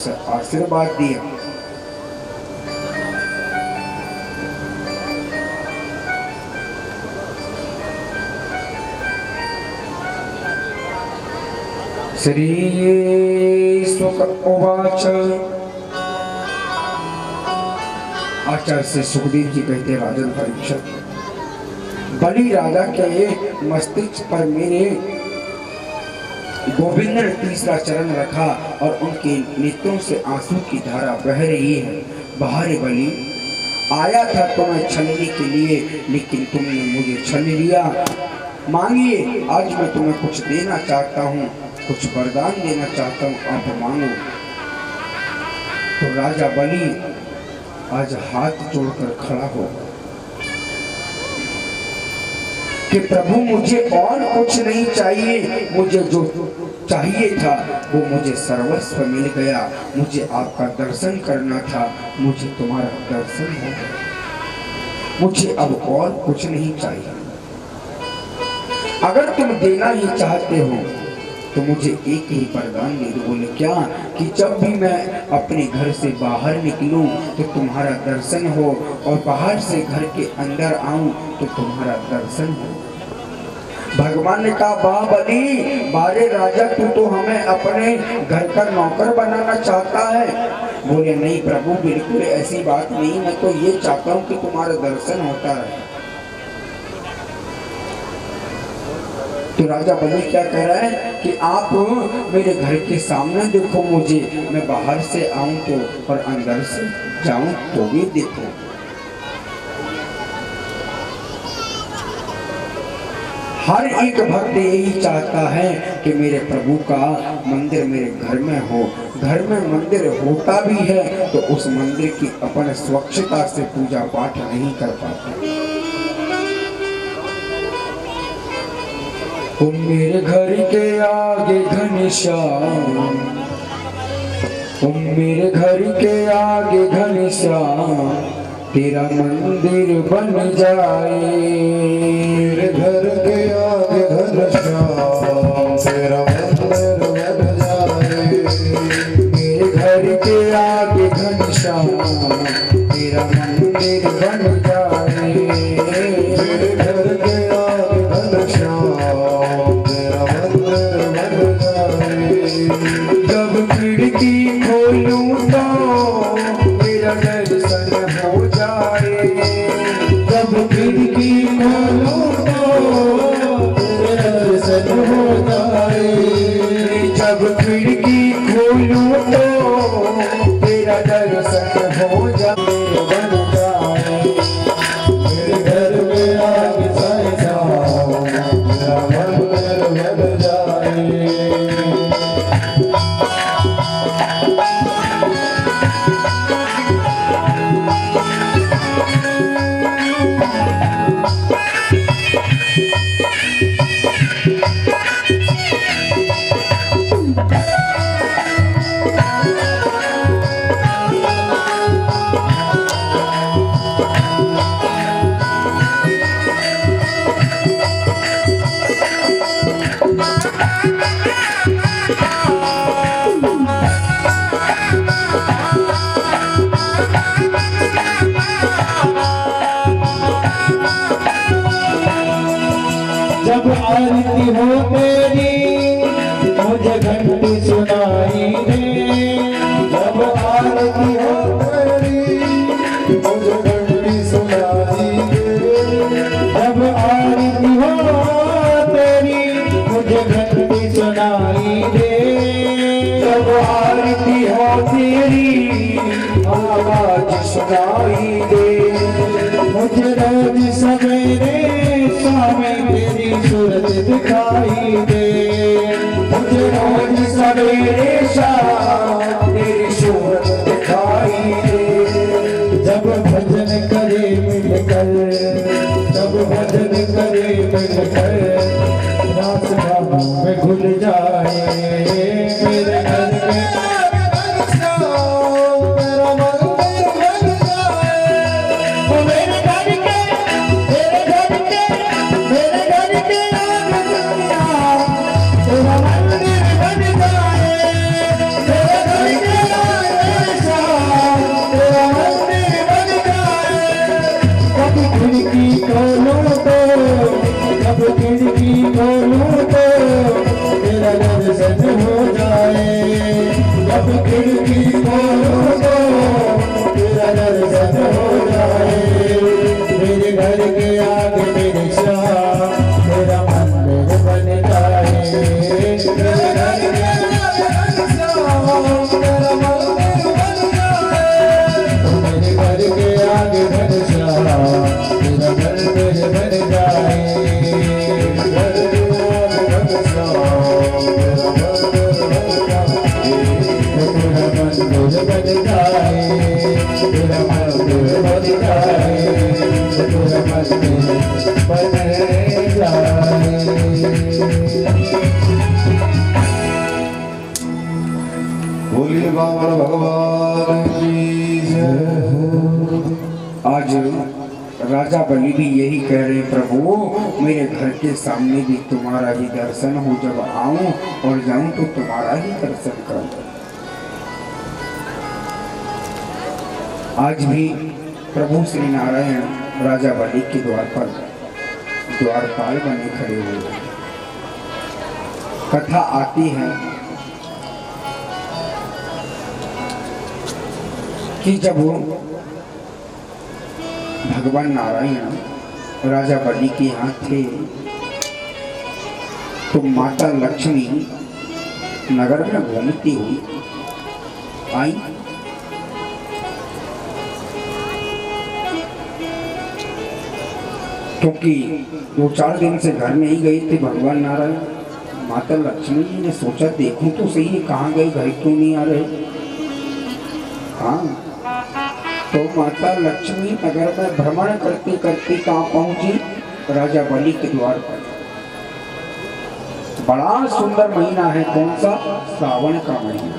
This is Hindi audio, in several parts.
आशीर्वाद दिया। श्री शुक उवाच। आचार्य से सुखदेव जी कहते राजन परीक्षित, बलि राजा के मस्तिष्क पर मेरे गोविंद ने तीसरा चरण रखा और उनके नेत्रों से आंसू की धारा बह रही है। बाहर बलि, आया था तुम्हें छलने के लिए, लेकिन तुमने मुझे छल लिया। मांगिए, आज मैं तुम्हें कुछ देना चाहता हूँ, कुछ वरदान देना चाहता हूँ, आप मांगो। तो राजा बलि आज हाथ जोड़कर खड़ा हो कि प्रभु मुझे और कुछ नहीं चाहिए, मुझे जो चाहिए था वो मुझे सर्वस्व मिल गया। मुझे आपका दर्शन करना था, मुझे तुम्हारा दर्शन हो गया। मुझे अब और कुछ नहीं चाहिए। अगर तुम देना ही चाहते हो तो मुझे एक ही वरदान दे दो। बोले क्या? कि जब भी मैं अपने घर से बाहर निकलूं तो तुम्हारा दर्शन हो, और बाहर से घर के अंदर आऊं तो तुम्हारा दर्शन हो। भगवान ने कहा, वाह बलि, बारे राजा, तू तो हमें अपने घर का नौकर बनाना चाहता है। बोले नहीं प्रभु, बिल्कुल ऐसी बात नहीं, मैं तो ये चाहता हूँ कि तुम्हारा दर्शन होता है। तो राजा बलि क्या कह रहा है कि आप मेरे घर के सामने देखो मुझे, मैं बाहर से आऊं तो और अंदर से जाऊं तो भी देखो। हर एक भक्त यही चाहता है कि मेरे प्रभु का मंदिर मेरे घर में हो। घर में मंदिर होता भी है तो उस मंदिर की अपन स्वच्छता से पूजा पाठ नहीं कर पाते। तुम मेरे घर के आगे घनश्याम, तुम मेरे घर के आगे घनश्याम, तेरा मंदिर बन जाए। मेरे घर के आगे घनश्याम, तेरा मंदिर बन जाए। मेरे घर के आगे घनश्याम, तेरा मंदिर बन जाए। मेरे घर के आगे घनश्याम, तेरा मंदिर बन जाए। जब खिड़की खोलूं तो मेरा दर्शन हो जाए। जब खिड़की खोलूं तो तेरा दर्शन हो जाए। जब खिड़की खोलूं तो तेरा दर्शन हो जाए। बन जाए। मेरे घर में आगे घनश्याम, तेरा मंदिर बन जाए। जब आरती हो तेरी मुझे घंटी सुनाई दे। जब आरती हो तेरी मुझे घंटी सुनाई दे। जब आरती हो तेरी मुझे घंटी सुनाई दे। जब आरती हो तेरी आवाज सुनाई दे। मुझे रोज सवेरे स्वामी तेरी सूरत दिखाई दे। मुझे रोज सवेरे शाम तेरी सूरत दिखाई दे। जब भजन करे मिलकर, जब भजन करे मिलकर, रात रात में घुल जाए। मेरे घर में तेरा मंदिर बन जाए। वो मेरे घर के, मेरे घर के, मेरे घर के आगे घनश्याम, तेरा मंदिर बन जाए। मेरे घर के खिड़की खोलो तो तेरा दर्शन हो जाए। मेरे घर के आगे मेरे श्याम तेरा मंदिर बन जाए। मेरे घर के आगे श्याम तेरा मंदिर बन जाए। मेरे घर के आगे मेरे श्याम तेरा मंदिर बन जाए। बोलिए बाबा भगवान की जय। आज राजा बलि भी यही कह रहे, प्रभु मेरे घर के सामने भी तुम्हारा ही दर्शन हो, जब आऊं और जाऊं तो तुम्हारा ही दर्शन करूं। आज भी प्रभु श्री नारायण राजा बलि के द्वार पर द्वारपाल बने खड़े हुए। कथा आती है कि जब भगवान नारायण राजा बलि के यहाँ थे तो माता लक्ष्मी नगर में घूमती हुई आई। क्योंकि 2-4 दिन से घर नहीं गए थे भगवान नारायण, माता लक्ष्मी जी ने सोचा देखूं तो सही कहाँ गए, घर क्यों नहीं आ रहे। हाँ, तो माता लक्ष्मी नगर में भ्रमण करते करते कहाँ पहुंची, राजा बलि के द्वार पर। बड़ा सुंदर महीना है, कौन सा, श्रावण का महीना।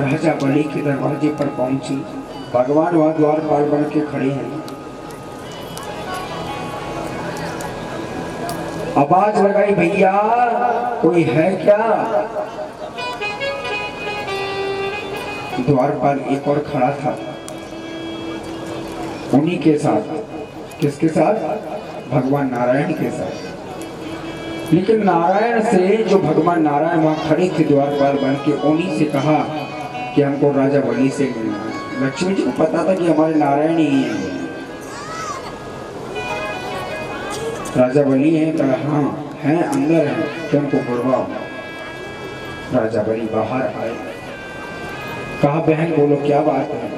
राजा बलि के दरवाजे पर पहुंची, भगवान वहां द्वारपाल बन के खड़े हैं। आवाज लगाई, भैया कोई है क्या। द्वारपाल एक और खड़ा था, उन्हीं के साथ, किसके साथ, भगवान नारायण के साथ। लेकिन नारायण से जो भगवान नारायण वहां खड़े थे द्वारपाल बन के, उन्हीं से कहा कि हमको राजा बलि से मिलना है। लक्ष्मी जी को पता था कि हमारे नारायण ही हैं। राजा बलि हैं, कहा हाँ हैं, अंदर हैं, तो उनको बुलवाओ। राजा बलि बाहर आए, कहा बहन बोलो क्या बात है।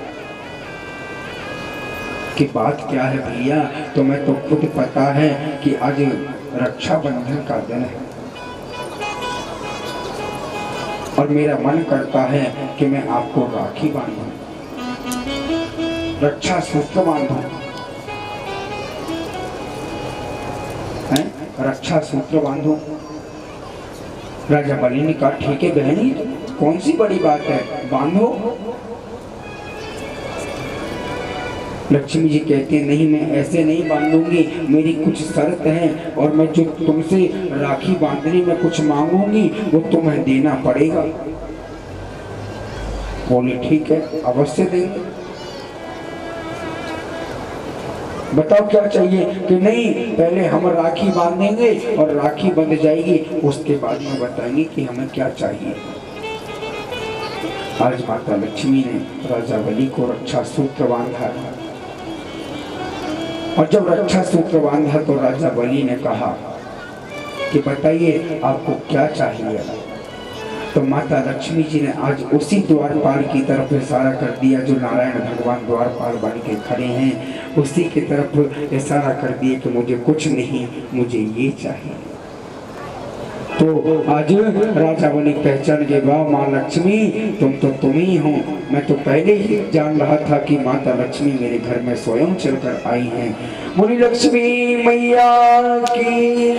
कि बात क्या है भैया, तुम्हें तो खुद पता है कि आज रक्षाबंधन का दिन है और मेरा मन करता है कि मैं आपको राखी बांधूं, रक्षा सूत्र बांधूं, रक्षा सूत्र बांधूं। राजा बलि ने कहा ठीक है बहनी, कौन सी बड़ी बात है, बांधो। लक्ष्मी जी कहते हैं नहीं, मैं ऐसे नहीं बांधूंगी, मेरी कुछ शर्त है और मैं जो तुमसे राखी बांधने में कुछ मांगूंगी वो तुम्हें देना पड़ेगा। बोले ठीक है, अवश्य देंगे। बताओ क्या चाहिए। कि नहीं, पहले हम राखी बांधेंगे और राखी बंध जाएगी, उसके बाद में बताएंगे कि हमें क्या चाहिए। आज माता लक्ष्मी ने राजा बलि को रक्षा सूत्र बांधा और जब रक्षा सूत्र बांधा तो राजा बलि ने कहा कि बताइए आपको क्या चाहिए। तो माता लक्ष्मी जी ने आज उसी द्वारपाल की तरफ इशारा कर दिया जो नारायण भगवान द्वारपाल बन के खड़े हैं, उसी की तरफ इशारा कर दिया कि मुझे कुछ नहीं, मुझे ये चाहिए। तो आज राजा बलि पहचान गए, वाह माँ लक्ष्मी तुम तो तुम ही हो। मैं तो पहले ही जान रहा था कि माता लक्ष्मी मेरे घर में स्वयं चलकर आई हैं। बोली लक्ष्मी मैया की।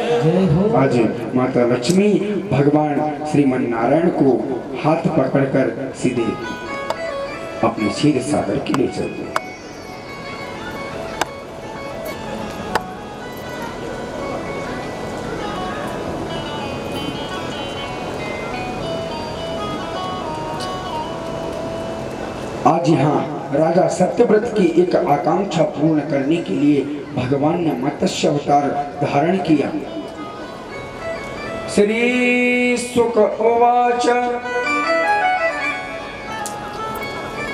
आज माता लक्ष्मी भगवान श्रीमन नारायण को हाथ पकड़कर सीधे अपने क्षीर सागर के लिए चल गए। आज यहाँ राजा सत्यव्रत की एक आकांक्षा पूर्ण करने के लिए भगवान ने मत्स्य अवतार धारण किया। श्री शुक उवाच।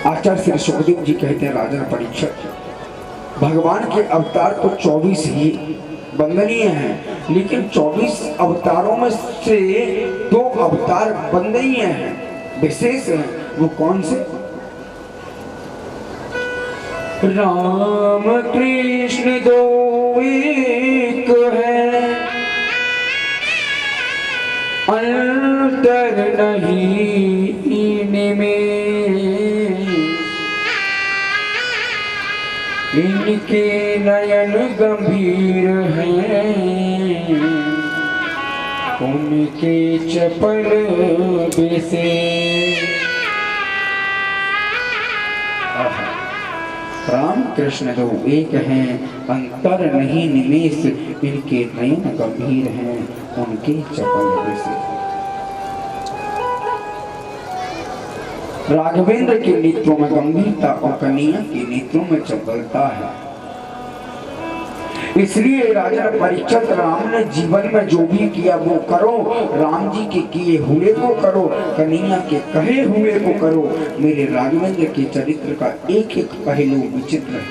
आचार्य श्री सुखदेव जी कहते हैं, राजन परीक्षित, भगवान के अवतार तो 24 ही वंदनीय हैं, लेकिन 24 अवतारों में से 2 अवतार वंदनीय हैं, विशेष हैं। वो कौन से? राम कृष्ण दो एक है, अंतर नहीं इनमें, इनके नयन गंभीर हैं, उनके चपल विशेष। राम कृष्ण दो एक हैं, अंतर नहीं निमेष, इनके नयन गंभीर हैं, उनके चपल विशेष। राघवेंद्र के नेत्रों में गंभीरता और कन्हैया के नेत्रों में चपलता है। इसलिए राजा परीक्षित, राम ने जीवन में जो भी किया वो करो, राम जी के किए हुए को करो, कन्हैया के कहे हुए को करो। मेरे राघवेंद्र के चरित्र का एक एक पहलू विचित्र है।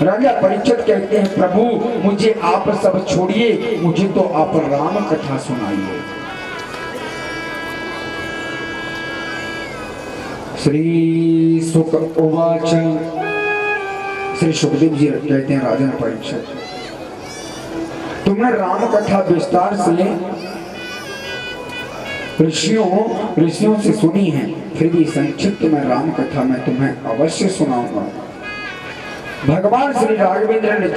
राजा परीक्षित कहते हैं, प्रभु मुझे आप सब छोड़िए, मुझे तो आप राम कथा सुनाइए। श्री शुक उवाच। श्री सुखदेव जी कहते हैं, राजन परीक्षित, तुमने राम कथा विस्तार से ऋषियों से सुनी है, फिर भी संक्षिप्त में राम कथा मैं तुम्हें अवश्य सुनाऊंगा। भगवान श्री राघवेंद्र ने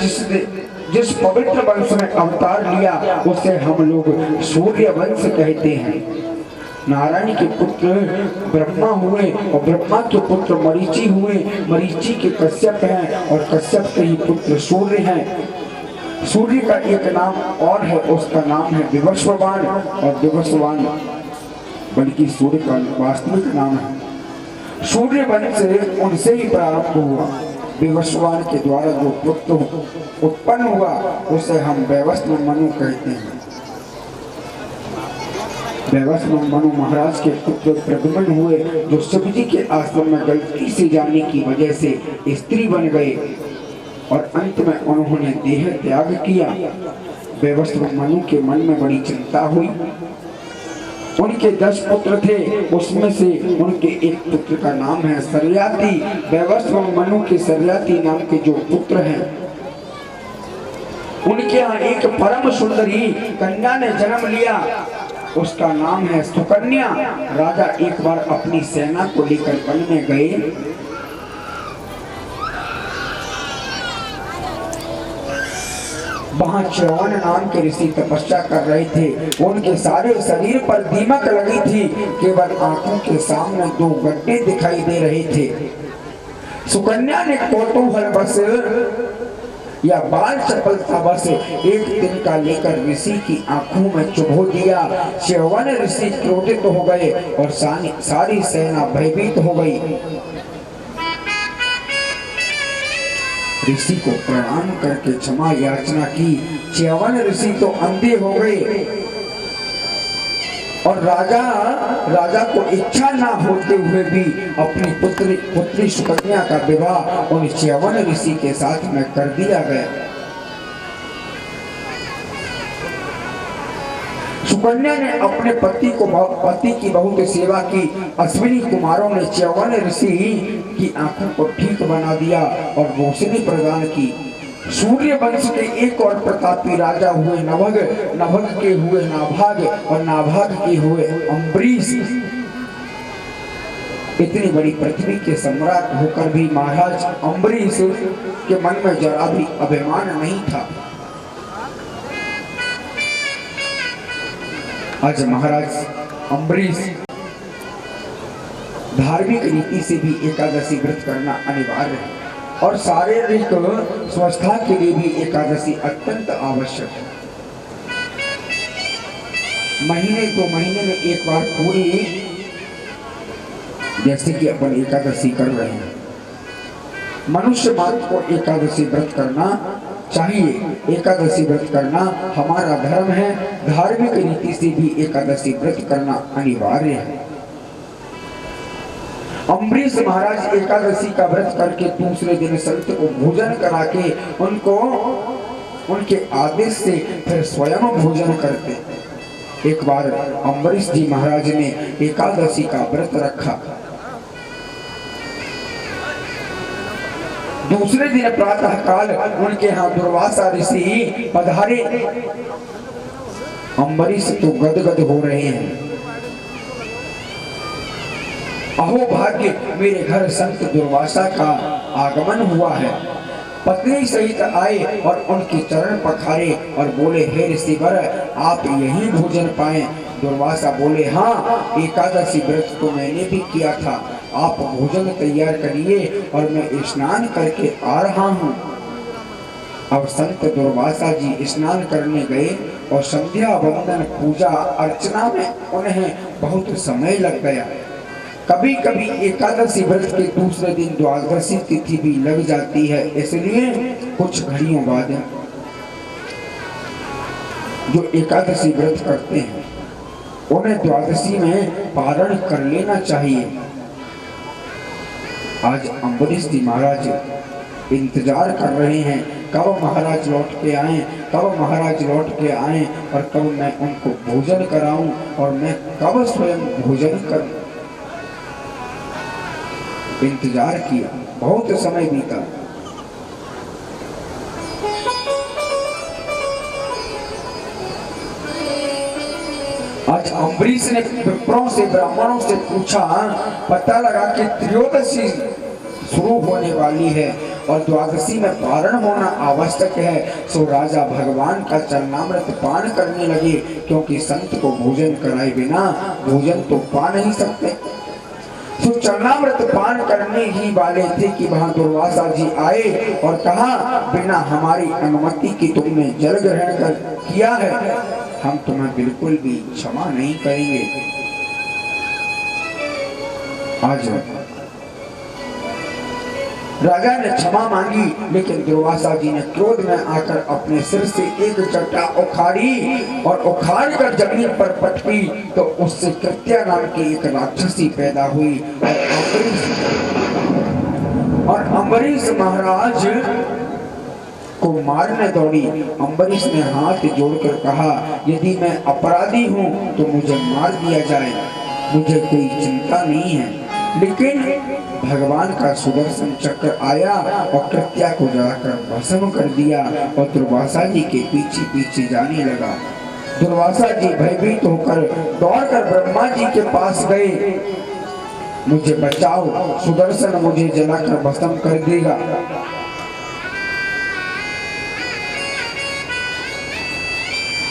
जिस पवित्र वंश में अवतार लिया उसे हम लोग सूर्य वंश कहते हैं। नारायण के पुत्र ब्रह्मा हुए और ब्रह्मा के पुत्र मरीचि हुए, मरीचि के कश्यप हैं और कश्यप के ही पुत्र सूर्य हैं। सूर्य का एक नाम और है, उसका नाम है विवस्वान, और विवस्वान बल्कि सूर्य का वास्तविक नाम है। सूर्य वंश उनसे ही प्रारंभ हुआ। विवस्वान के द्वारा जो पुत्र उत्पन्न हुआ उसे हम वैवस्व मनु कहते हैं। वैवस्व मनु महाराज के पुत्र प्रद्युम्न हुए, जो शिव जी के आश्रम में गलती से जाने की वजह से स्त्री बन गए और अंत में उन्होंने देह त्याग किया। वैवस्व मनु के मन में बड़ी चिंता हुई। उनके 10 पुत्र थे, उसमें से उनके एक पुत्र का नाम है सर्याति। वैवस्व मनु के सर्याति नाम के जो पुत्र हैं, उनके यहाँ एक परम सुंदरी कन्या ने जन्म लिया, उसका नाम है सुकन्या। राजा एक बार अपनी सेना को लेकर वन में गए। वहां च्यवन नाम के ऋषि तपस्या कर रहे थे। उनके सारे शरीर पर दीमक लगी थी, केवल आंखों के सामने 2 गड्ढे दिखाई दे रहे थे। सुकन्या ने कौतूहलवश या बाल चपलतावश एक तिनका लेकर ऋषि की आंखों में चुभो दिया। च्यवन ऋषि क्रोधित हो गए और सारी सेना भयभीत हो गई। ऋषि को प्रणाम करके क्षमा याचना की। च्यवन ऋषि तो अंधे हो गए और राजा को इच्छा ना होते हुए भी अपनी पुत्री सुकन्या का विवाह उन च्यवन ऋषि के साथ में कर दिया गया। सुकन्या ने अपने पति की बहुत सेवा की। अश्विनी कुमारों ने च्यवन ऋषि की आंखों को ठीक बना दिया और रोशनी प्रदान की। सूर्य वंश के एक और प्रतापी राजा हुए नभग, नभग के हुए नाभाग और नाभाग के हुए अम्बरीश। इतनी बड़ी पृथ्वी के सम्राट होकर भी महाराज अम्बरीश के मन में जरा भी अभिमान नहीं था। आज महाराज अम्बरीश धार्मिक रीति से भी एकादशी व्रत करना अनिवार्य है और शारीरिक स्वस्थता के लिए भी एकादशी अत्यंत आवश्यक है। महीने 2 महीने में एक बार पूरी, जैसे कि अपन एकादशी कर रहे हैं, मनुष्य मात्र को एकादशी व्रत करना चाहिए। एकादशी व्रत करना हमारा धर्म है, धार्मिक रीति से भी एकादशी व्रत करना अनिवार्य है। अम्बरीश महाराज एकादशी का व्रत करके दूसरे दिन संत को भोजन करा के उनको उनके आदेश से फिर स्वयं भोजन करते। एक बार अम्बरीश जी महाराज ने एकादशी का व्रत रखा। दूसरे दिन प्रातः काल उनके यहाँ दुर्वासा ऋषि पधारे। अम्बरीश तो गदगद हो रहे हैं। अहो भाग्य, मेरे घर संत दुर्वासा का आगमन हुआ है। पत्नी सहित आए और उनके चरण पखारे और बोले, हे ऋषिवर, आप यहीं भोजन पाए। दुर्वासा बोले, हाँ, एकादशी व्रत तो मैंने भी किया था। आप भोजन तैयार करिए और मैं स्नान करके आ रहा हूँ। अब संत दुर्वासा जी स्नान करने गए और संध्या वंदन पूजा अर्चना में उन्हें बहुत समय लग गया। कभी कभी एकादशी व्रत के दूसरे दिन द्वादशी तिथि भी लग जाती है, इसलिए कुछ घड़ियों बाद जो एकादशी व्रत करते हैं उन्हें द्वादशी में पारण कर लेना चाहिए। आज अम्बरीश जी महाराज इंतजार कर रहे हैं कब महाराज लौट के आए, कब महाराज लौट के आए और कब मैं उनको भोजन कराऊं और मैं कब स्वयं भोजन करूं। इंतजार किया, बहुत समय बीता। आज अम्बरीश ने विप्रों से ब्राह्मणों से पूछा, पता लगा कि त्रयोदशी शुरू होने वाली है और द्वादशी में पारण होना आवश्यक है। सो राजा भगवान का चरणामृत पान करने लगे, क्योंकि संत को भोजन कराए बिना भोजन तो पा नहीं सकते। तो चरणामृत पान करने ही वाले थे कि वहां दुर्वासा जी आए और कहा, बिना हमारी अनुमति की तुमने जल ग्रहण कर किया है, हम तुम्हें बिल्कुल भी क्षमा नहीं करेंगे। आज राजा ने क्षमा मांगी, लेकिन दुर्वासा जी ने क्रोध में आकर अपने सिर से एक चट्टा उखाड़ी और उखाड़ कर जमीन पर पटकी, तो उससे कृत्या नाम की एक राक्षसी पैदा हुई और अम्बरीश महाराज को मारने दौड़ी। अम्बरीश ने हाथ जोड़कर कहा, यदि मैं अपराधी हूँ तो मुझे मार दिया जाए, मुझे कोई चिंता नहीं है। लेकिन भगवान का सुदर्शन चक्र आया और कृत्या को जलाकर भस्म कर दिया और दुर्वासा जी के पीछे पीछे जाने लगा। दुर्वासा जी भयभीत होकर दौड़कर ब्रह्मा जी के पास गए, मुझे बचाओ, सुदर्शन मुझे जलाकर भस्म कर देगा।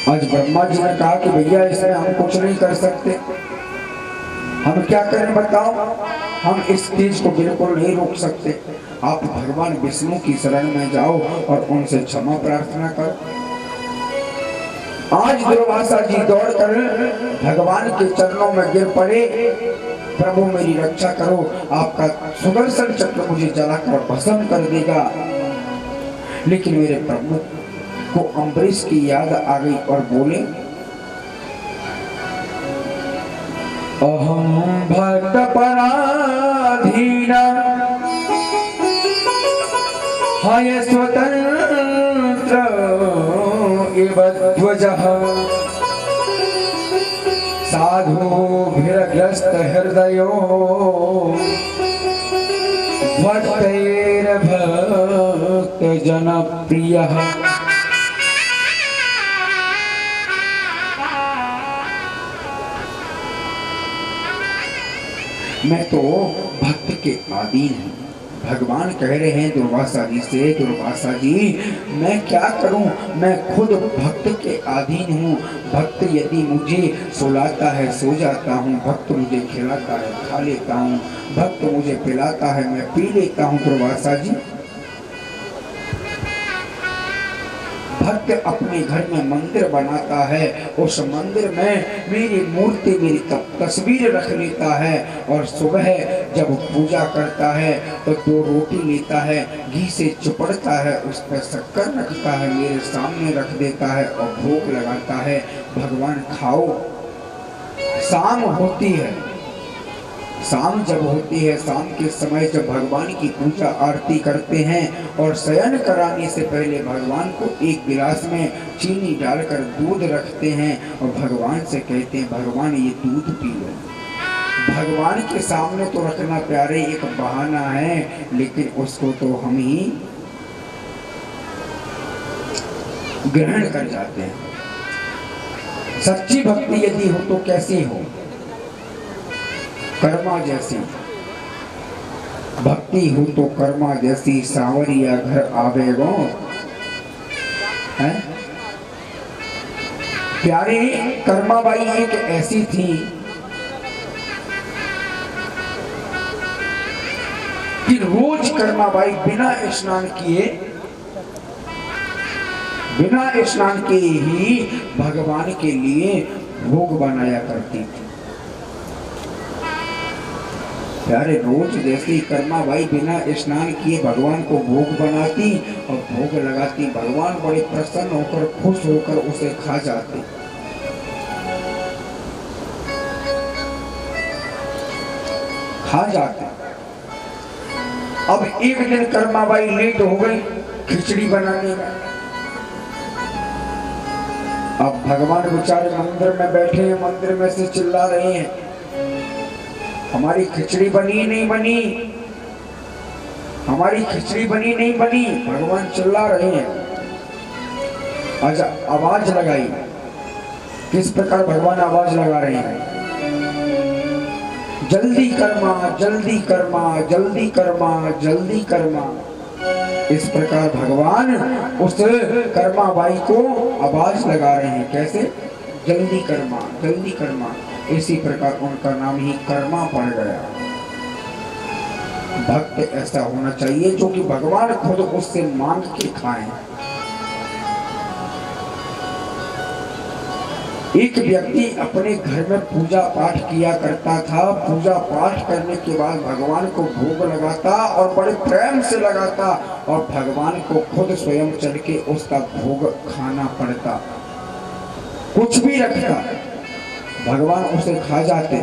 आज ब्रह्मा जी ने कहा कि भैया इसमें हम कुछ नहीं कर सकते, हम क्या करें बताओ, हम इस चीज को बिल्कुल नहीं रोक सकते। आप भगवान विष्णु की शरण में जाओ और उनसे क्षमा प्रार्थना करो। आज दुर्वासा जी दौड़कर भगवान के चरणों में गिर पड़े, प्रभु मेरी रक्षा करो, आपका सुदर्शन चक्र मुझे जलाकर भस्म कर देगा। लेकिन मेरे प्रभु को अम्बरीश की याद आ गई और बोले, अहम भक्त पराधीना हय स्वतंत्र इव ध्वजः साधुभिर्ग्रस्त हृदयो भक्तैर्भक्त जनप्रियः। मैं तो भक्त के अधीन हूँ। भगवान कह रहे हैं दुर्वासा जी से, दुर्वासा जी मैं क्या करूं, मैं खुद भक्त के अधीन हूँ। भक्त यदि मुझे सुलाता है सो जाता हूँ, भक्त मुझे खिलाता है खा लेता हूँ, भक्त मुझे पिलाता है मैं पी लेता हूँ। दुर्वासा जी, भक्त अपने घर में मंदिर बनाता है, उस मंदिर में मेरी मूर्ति, मेरी तस्वीर रख लेता है और सुबह जब पूजा करता है तो 2 रोटी लेता है, घी से चुपड़ता है, उस पर शक्कर रखता है, मेरे सामने रख देता है और भोग लगाता है, भगवान खाओ। शाम होती है, शाम जब होती है, शाम के समय जब भगवान की पूजा आरती करते हैं और शयन कराने से पहले भगवान को एक गिलास में चीनी डालकर दूध रखते हैं और भगवान से कहते हैं भगवान ये दूध पी लो। भगवान के सामने तो रखना प्यारे एक बहाना है, लेकिन उसको तो हम ही ग्रहण कर जाते हैं। सच्ची भक्ति यदि हो तो कैसी हो? कर्मा जैसी भक्ति हो तो कर्मा जैसी, सावरिया घर आवेगो है। प्यारे कर्माबाई एक ऐसी थी कि रोज कर्माबाई बिना स्नान किए ही भगवान के लिए भोग बनाया करती थी। प्यारे रोज जैसे कर्माबाई बिना स्नान किए भगवान को भोग बनाती और भोग लगाती, भगवान बड़े प्रसन्न होकर खुश होकर उसे खा जाते। अब एक दिन कर्माबाई लेट हो गई खिचड़ी बनाने में। अब भगवान बेचारे मंदिर में बैठे हैं, मंदिर में से चिल्ला रहे हैं हमारी खिचड़ी बनी नहीं बनी, हमारी खिचड़ी बनी नहीं बनी। भगवान चिल्ला रहे हैं। अच्छा आवाज लगाई, किस प्रकार भगवान आवाज लगा रहे हैं? जल्दी कर्मा, जल्दी कर्मा, जल्दी कर्मा, जल्दी कर्मा। इस प्रकार भगवान उस कर्माबाई को आवाज लगा रहे हैं। कैसे? जल्दी कर्मा, जल्दी कर्मा। इसी प्रकार उनका नाम ही कर्मा पड़ गया। भक्त ऐसा होना चाहिए जो कि भगवान खुद उससे मांग के खाएं। एक व्यक्ति अपने घर में पूजा पाठ किया करता था। पूजा पाठ करने के बाद भगवान को भोग लगाता और बड़े प्रेम से लगाता और भगवान को खुद स्वयं चढ़ के उसका भोग खाना पड़ता। कुछ भी रखता भगवान उसे खा जाते।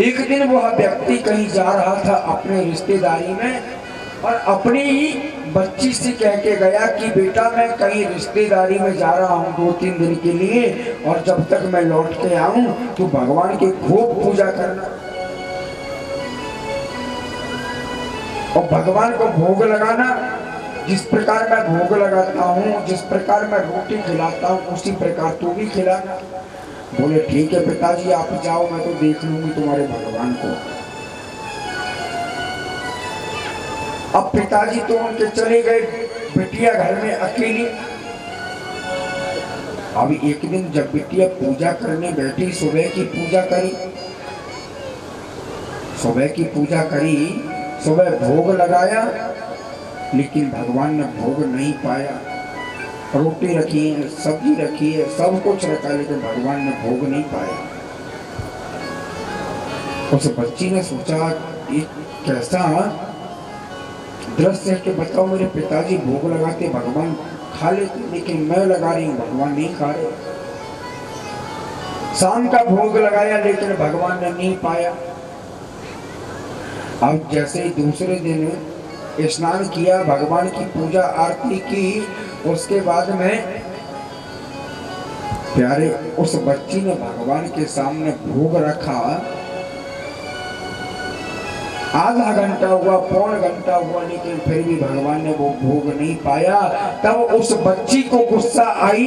एक दिन वह व्यक्ति कहीं जा रहा था अपने रिश्तेदारी में और अपनी ही बच्ची से कह के गया कि बेटा मैं कहीं रिश्तेदारी में जा रहा हूँ 2-3 दिन के लिए और जब तक मैं लौट के आऊं तो भगवान की खूब पूजा करना और भगवान को भोग लगाना। जिस प्रकार मैं भोग लगाता हूँ, जिस प्रकार मैं रोटी खिलाता हूँ, उसी प्रकार तू भी खिलाना। बोले ठीक है पिताजी आप जाओ, मैं तो देख लूंगी तुम्हारे भगवान को। अब पिताजी तो उनके चले गए, बिटिया घर में अकेली। अब एक दिन जब बिटिया पूजा करने बैठी, सुबह की पूजा करी, सुबह भोग लगाया, लेकिन भगवान ने भोग नहीं पाया। रोटी रखी है, सब्जी रखी है, सब कुछ रखा, लेकिन भगवान ने भोग नहीं पाया। उस बच्ची ने सोचा ये कैसा दृश्य है कि बताओ मेरे पिताजी भोग लगाते भगवान खा लेते, लेकिन मैं लगा रही हूँ भगवान नहीं खा रहे। शाम का भोग लगाया लेकिन भगवान ने नहीं पाया। अब जैसे ही दूसरे दिन स्नान किया, भगवान की पूजा आरती की, उसके बाद में प्यारे उस बच्ची ने भगवान के सामने भोग रखा। आधा घंटा हुआ, पौन घंटा हुआ, लेकिन फिर भी भगवान ने वो भोग नहीं पाया। तब उस बच्ची को गुस्सा आई।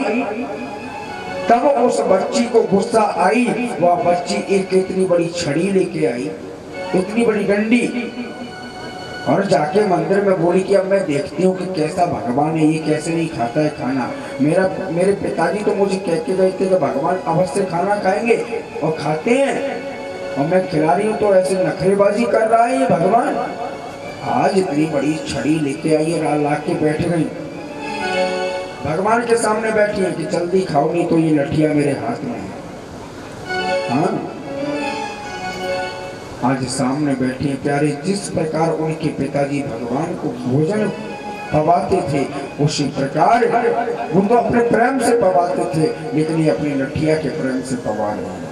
वह बच्ची एक इतनी बड़ी छड़ी लेके आई, इतनी बड़ी डंडी, और जाके मंदिर में बोली कि अब मैं देखती हूँ कि कैसा भगवान है, ये कैसे नहीं खाता है खाना। मेरे पिताजी तो मुझे कह के गए थे कि भगवान अवश्य खाना खाएंगे और खाते हैं, और मैं खिला रही हूँ तो ऐसे नखरेबाजी कर रहा है ये भगवान। आज इतनी बड़ी छड़ी लेके आई है, ला के बैठ गई भगवान के सामने बैठी है कि जल्दी खाओ नहीं तो ये लठिया मेरे हाथ में है। हाँ आज सामने बैठे प्यारे, जिस प्रकार उनके पिताजी भगवान को भोजन पवाते थे उसी प्रकार वो तो अपने प्रेम से पवाते थे, लेकिन ये अपनी लठिया के प्रेम से पवा रहे हैं।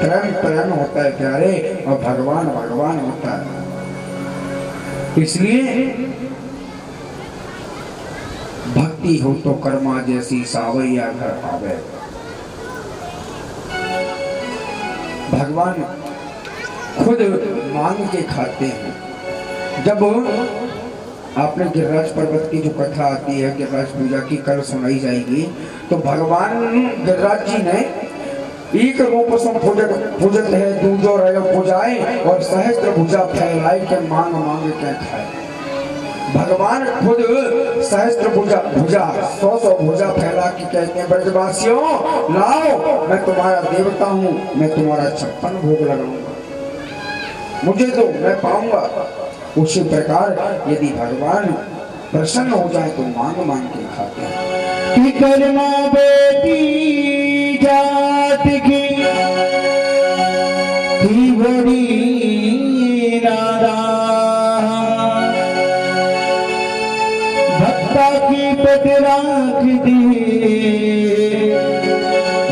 प्रेम प्रेम होता है प्यारे, और भगवान भगवान होता है। इसलिए भक्ति हो तो कर्मा जैसी सावैया घर आवे। भगवान खुद मांग के खाते हैं। जब आपने गिरिराज पर्वत की जो कथा आती है, गिरिराज पूजा की कल सुनाई जाएगी, तो भगवान गिरिराज जी ने एक रूप सम पूजत है, दूजो रयो पूजाए और सहस्त्र भुजा फैलाए के मांग मांग के खाए। भगवान खुद सहस्त्र भुजा 100 भुजा फैला के कहते हैं ब्रजवासियों लाओ, मैं तुम्हारा देवता हूँ, मैं तुम्हारा 56 भोग लगाऊंगा, मुझे दो मैं पाऊंगा। उसी प्रकार यदि भगवान प्रसन्न हो जाए तो मांग मांग के खाते हैं। कि कर्मा बेटी जात की थी बड़ी नादा, भक्ता की पट राख दी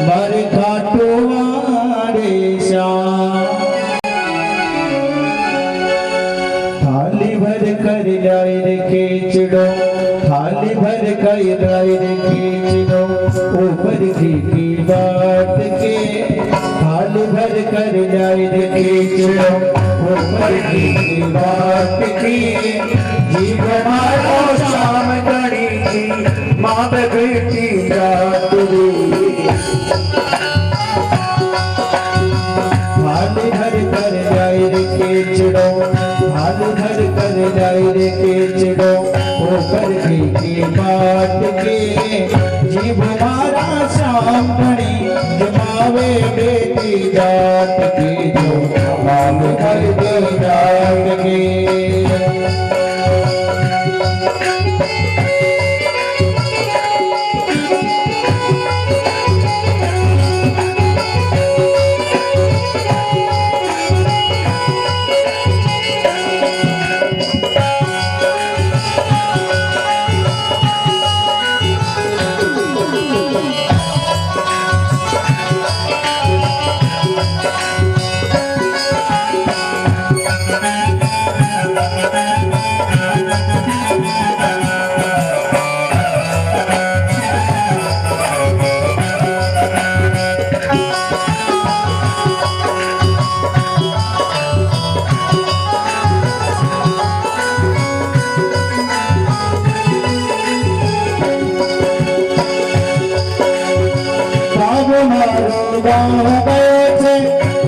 मर घाटो वारे श्याम। थाली भर कर लाए रे खींचड़ो, थाली भर कर लाए रे खींचड़ो, ऊपर की बात के थाली भर कर लाए रे खींचड़ो, ऊपर की बात की। जीव मारो शाम गणी जी माँ बेटी रात दी। थाली भर कर लाए रे खींचड़ो, थाली भर कर लाए रे खींचड़ो, ऊपर की बात के। जीव मारा शाम गणी जमावे बेटी जात की, जो माल भर दे जात की।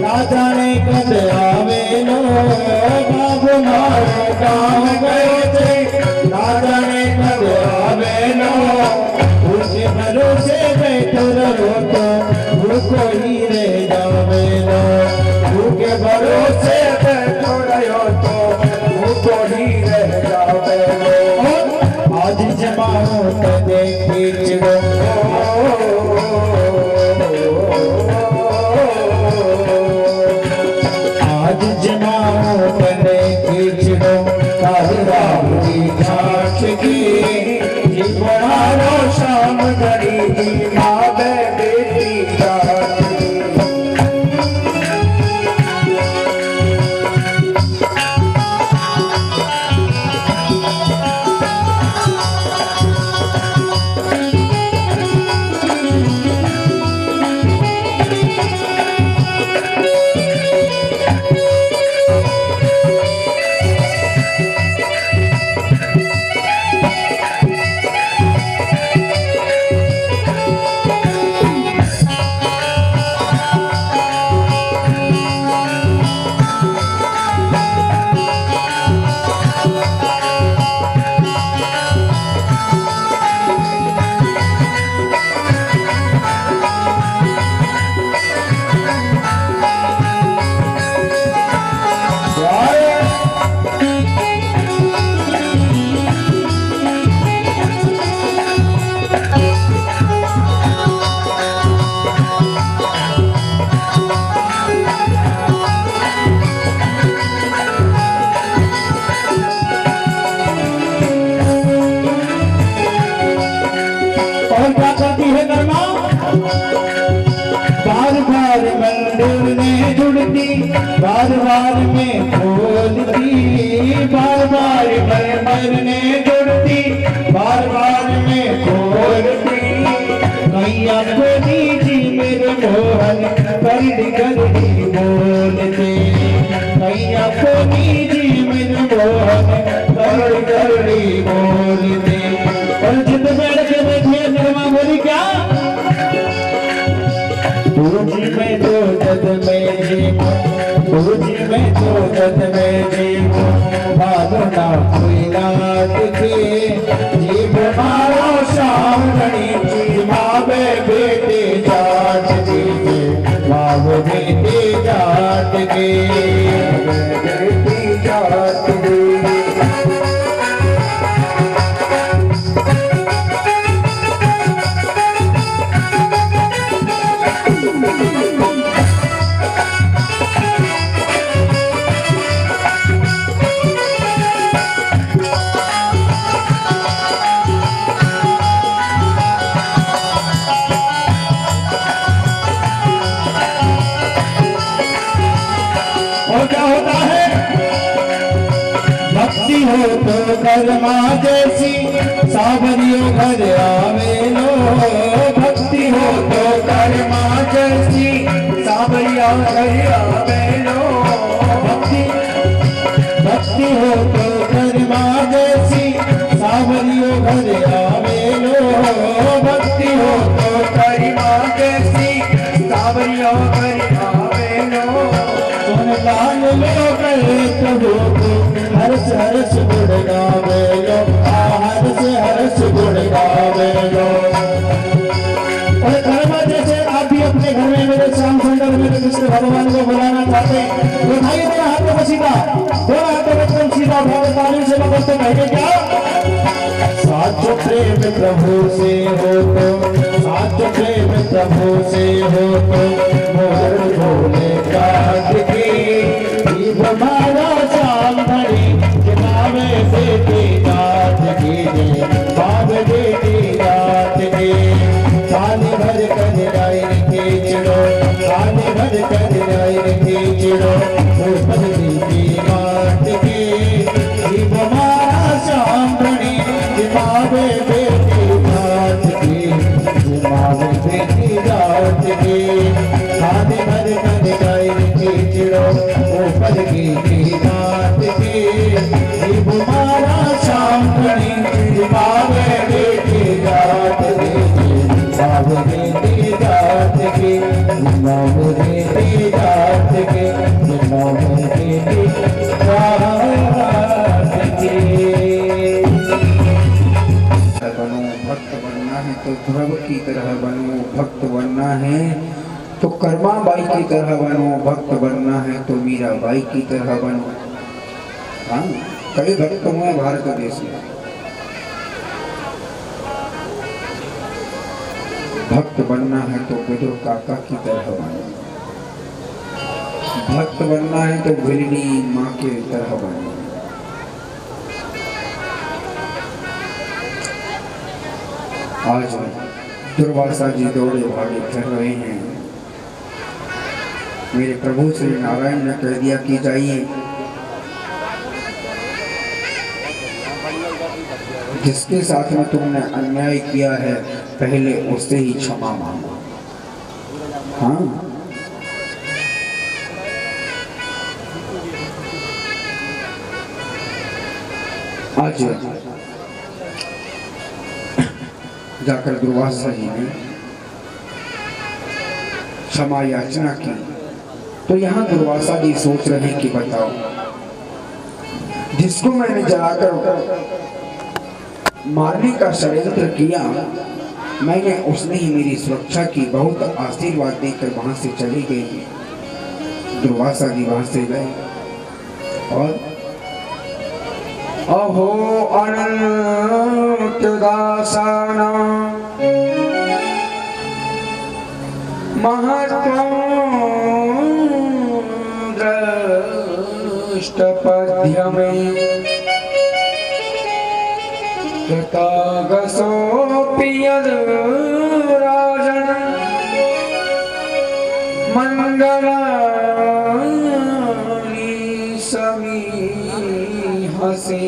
ना जाने कद आवे लो, बाबू मारो गाँव गए थे, ना जाने कद आवे लो। उसके भरोसे बैठो रहो तो भूखो ही रह जावे लो, भूखे भरोसे बैठो रहो तो भूखो ही रह जावे लो। आज जमाओ तदे खींचो, आज जमाओ तदे खींचो, राम की घाट की। जीवनारो शाम गणी माँ बेटी जात की। और क्या करती है कर्मा? बार बार मंदिर में जुड़ती, बार बार में खोलती, बार बार मंदिर में जुड़ती, बार बार में खोलती। मैया को दीजी मेरे मोहन करड़ी करड़ी बोलते, मैया को दीजी मेरे मोहन करड़ी करड़ी बोलते। और जिद बैठ के बैठे निर्मा बोली क्या? तुझी में तो जद में जीवो, तुझी में तो जद में जीवो, मानो ना कोई नाट के जीव मारो शाम घड़ी जी मावे बेटे जाट के, मावे बेटे जाट के, बेटे जाट के। हो तो कर्मा जैसी सावरियों घर आवे लो, भक्ति हो तो कर्मा जैसी सावरियों घर आवे लो, भक्ति हो तो कर्मा जैसी सावरियों घर आवे लो, भक्ति हो तो कर्मा जैसी सावरियों घर आवे लो। सुन लाल लो करे प्रभु को हर्ष हर्ष गुण गावे लो, हर्ष हर्ष गुण गावे लो। और कर्मा जैसे आप भी अपने घर में मेरे श्याम सुंदर मेरे कृष्ण भगवान को बुलाना चाहते हैं, तो भाई दोनों हाथों में सीधा, दोनों हाथों में एकदम सीधा भाव ताली से बगल कहेंगे क्या? साचो प्रेम प्रभु से हो तो, साचो प्रेम प्रभु से हो तो, मोहर बोले काट के जीव मारा शाम घड़ी, मावे बेटी जात के, मावे बेटी जात के। पानी भर कर राय के चिड़ो, पानी भर कर राय के चिड़ो, ऊपर दीदी काट के जीव मारा शाम घड़ी, मावे बेटी जात के, मावे बेटी जात के। पानी भर कर राय के चिड़ो, ऊपर दीदी काट के जीव मारा शाम घड़ी, मावे बेटी जात के, मावे बेटी जात के, मावे बेटी जात के, मावे बेटी जात के। बनो भक्त बनना है तो ध्रुव की तरह बनो, भक्त बनना है तो कर्मा बाई की तरह बनो, भक्त बनना है तो मीरा बाई की तरह बनो। हाँ, कई भक्त हुए भारत देश में। भक्त बनना है तो विदुर काका की तरह बनो, भक्त बनना है तो भिलनी माँ की तरह बनो। आज दुर्वासा जी दौड़े भागे फिर रहे हैं। मेरे प्रभु श्री नारायण ने कह दिया कि जाइए, जिसके साथ में तुमने अन्याय किया है पहले उससे ही क्षमा मांगो। हाँ, आज जाकर दुर्वासा जी ने क्षमा याचना की, तो यहाँ दुर्वासा जी सोच रहे हैं कि बताओ, जिसको मैंने जलाकर मारने का षड्यंत्र किया, मैंने उसने ही मेरी सुरक्षा की, बहुत आशीर्वाद देकर वहां से चली गई। दुर्वासा जी वहां से गए और अहो अनंत दासाना महत्वं दृष्टपद्यमे कृतागसोऽपि यद् अंगरानी समी हंसे।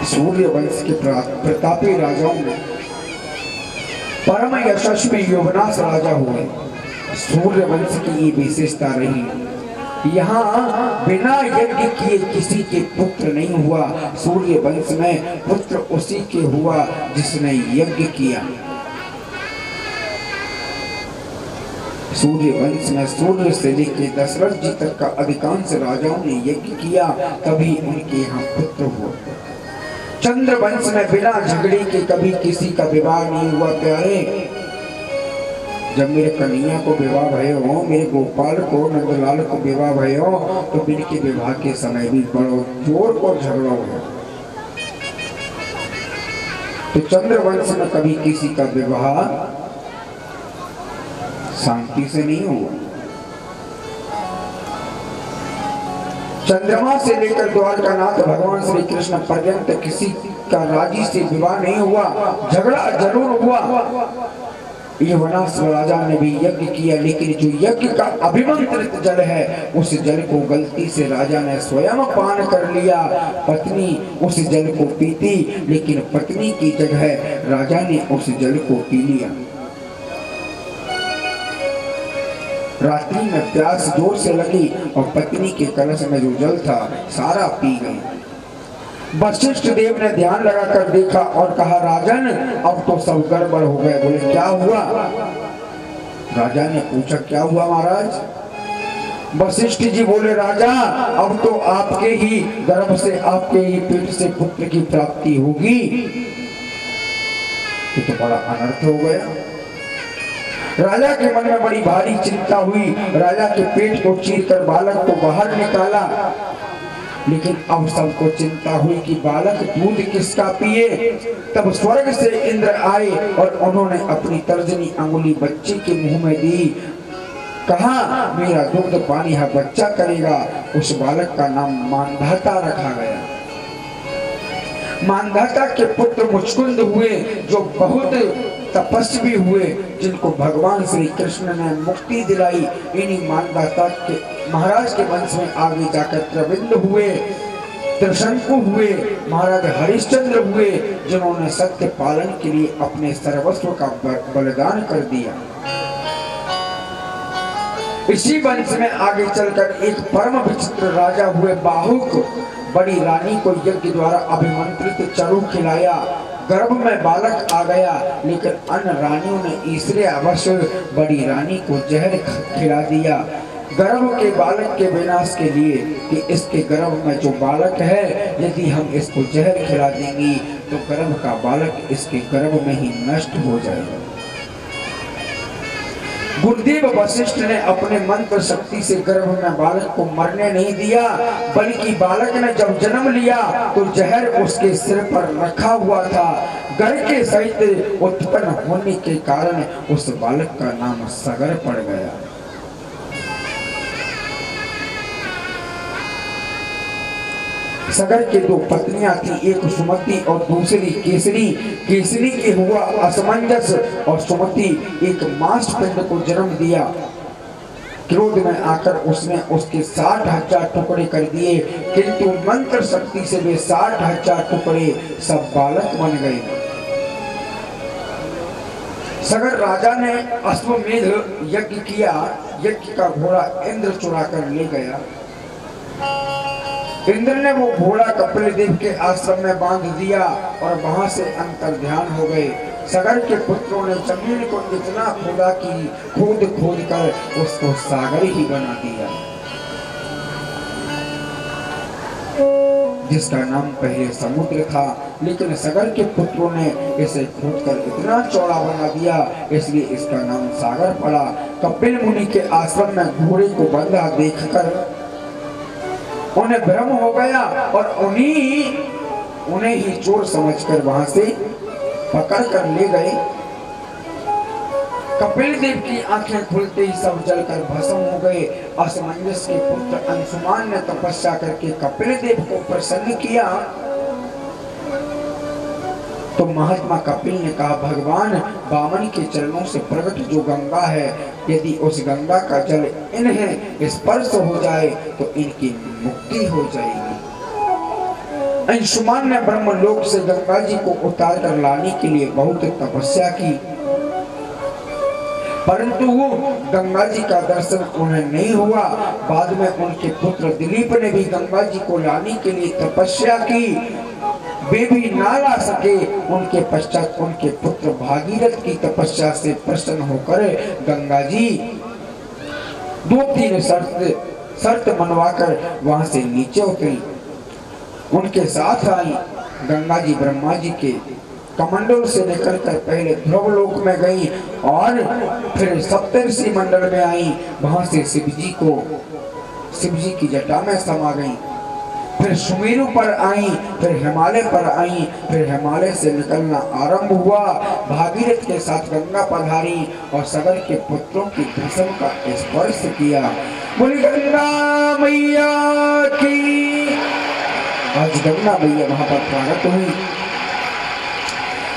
सूर्य वंश के प्रतापी राजाओं में परम यशस्वी युवनाश राजा हुए। सूर्य वंश की ये विशेषता रही, यहाँ बिना यज्ञ किए किसी के पुत्र नहीं हुआ। सूर्य वंश में पुत्र उसी के हुआ जिसने यज्ञ किया। सूर्य वंश में सूर्य से लेकर दशरथ जी तक का अधिकांश राजाओं ने यज्ञ किया, तभी उनके यहाँ पुत्र हुआ। चंद्र वंश में बिना झगड़े के कभी किसी का विवाह नहीं हुआ। प्यारे, जब मेरे कन्हैया को विवाह भय हो, मेरे गोपाल को नंदलाल को विवाह भय हो, तो इनके विवाह के समय भी बड़ो जोर और झगड़ा हो। तो चंद्र वंश में कभी किसी का विवाह शांति से नहीं हुआ। चंद्रमा से लेकर द्वारकानाथ भगवान श्री कृष्ण पर्यंत किसी का राजी से विवाह नहीं हुआ, झगड़ा जरूर हुआ। युवनाश राजा ने भी यज्ञ किया, लेकिन जो यज्ञ का अभिमंत्रित जल है, उस जल को गलती से राजा ने स्वयं पान कर लिया। पत्नी उस जल को पीती, लेकिन पत्नी की जगह राजा ने उस जल को पी लिया। रात्रि में प्यास जोर से लगी और पत्नी के कलश में जो जल था सारा पी गई। वशिष्ठ देव ने ध्यान लगाकर देखा और कहा, राजन अब तो सब गड़बड़ हो गए। बोले क्या हुआ? राजा ने पूछा, क्या हुआ महाराज? वशिष्ठ जी बोले, राजा अब तो आपके ही गर्भ से, आपके ही पेट से पुत्र की प्राप्ति होगी। तो बड़ा अनर्थ हो गया। राजा के मन में बड़ी भारी चिंता हुई। राजा के पेट को चीरकर बालक को बाहर निकाला, लेकिन अब सबको चिंता हुई कि बालक दूध किसका पिए। तब स्वर्ग से इंद्र आए और उन्होंने अपनी तर्जनी अंगुली बच्चे के मुंह में दी। कहा, मेरा दूध पानी यह बच्चा करेगा। उस बालक का नाम मानधाता रखा गया। मानधाता के पुत्र मुचकुंद हुए, जो बहुत तपस्वी हुए, जिनको भगवान श्री कृष्ण ने मुक्ति दिलाई। इन्हीं मानधाता के महाराज के वंश में आगे जाकर त्रिविंद हुए, त्रिशंकु हुए, महाराज हरिश्चंद्र हुए, जिन्होंने सत्य पालन के लिए अपने सर्वस्व का बलिदान कर दिया। इसी वंश में आगे चलकर एक परम विचित्र राजा हुए, बाहुक। बड़ी रानी को यज्ञ द्वारा अभिमंत्रित चरु खिलाया। गर्भ में बालक आ गया, लेकिन अन्य रानियों ने ईश्वरीय अवश्य बड़ी रानी को जहर खिला दिया। गर्भ के बालक के विनाश के लिए कि इसके गर्भ में जो बालक है, यदि हम इसको जहर खिला देंगे तो गर्भ का बालक इसके गर्भ में ही नष्ट हो जाएगा। गुरुदेव वशिष्ठ ने अपने मंत्र शक्ति से गर्भ में बालक को मरने नहीं दिया, बल्कि बालक ने जब जन्म लिया तो जहर उसके सिर पर रखा हुआ था। गर के सहित उत्पन्न होने के कारण उस बालक का नाम सगर पड़ गया। सगर के दो पत्नियां थी, एक सुमति और दूसरी केसरी। केसरी के हुआ असमंजस और सुमति एक मांस पिंड को जन्म दिया। क्रोध में आकर उसने उसके 60,000 टुकड़े कर दिए, किंतु मंत्र शक्ति से वे 60,000 टुकड़े सब बालक बन गए। सगर राजा ने अश्वमेध यज्ञ किया। यज्ञ का घोड़ा इंद्र चुरा कर ले गया। इंद्र ने वो घोड़ा कपिल देव के आश्रम में बांध दिया और वहां से अंतर ध्यान हो गए। सगर के पुत्रों ने जमीन को इतना खोदा कि खोद खोद कर उसको सागर ही बना दिया, जिसका नाम पहले समुद्र था। लेकिन सगर के पुत्रों ने इसे खोदकर इतना चौड़ा बना दिया, इसलिए इसका नाम सागर पड़ा। कपिल मुनि के आश्रम में घोड़े को बंधा देखकर उन्हें भ्रम हो गया और उन्हें ही चोर समझकर वहां से पकड़ कर ले गए। कपिल देव की आंखें खुलते ही सब जलकर भस्म हो गए। असमंजस के पुत्र अंशुमान ने तपस्या करके कपिल देव को प्रसन्न किया। तो महात्मा कपिल ने कहा, भगवान वामन के चरणों से प्रकट जो गंगा है, यदि उस गंगा का जल इन्हें स्पर्श हो जाए तो इनकी मुक्ति हो जाएगी। अंशुमान ने ब्रह्मलोक से गंगा जी को उतार कर लाने के लिए बहुत तपस्या की, परंतु वो गंगा जी का दर्शन उन्हें नहीं हुआ। बाद में उनके पुत्र दिलीप ने भी गंगा जी को लाने के लिए तपस्या की, वे भी ना ला सके। उनके पश्चात उनके पुत्र भागीरथ की तपस्या से प्रसन्न होकर गंगा जी 2-3 शर्त मनवाकर वहां से नीचे उतरी, उनके साथ आई। गंगा जी ब्रह्मा जी के कमंडल से निकलकर पहले ध्रुवलोक में गई और फिर सप्तर्षि मंडल में आई। वहां से शिव जी की जटा में समा गई। फिर सुमेरु पर आई, फिर हिमालय पर आई, फिर हिमालय से निकलना आरंभ हुआ। भागीरथ के साथ गंगा पधारी और सगर के पुत्रों की भीषण का स्पर्श किया। बोली गंगा मैया की। आज गंगा मैया वहां पर प्रकट हुई।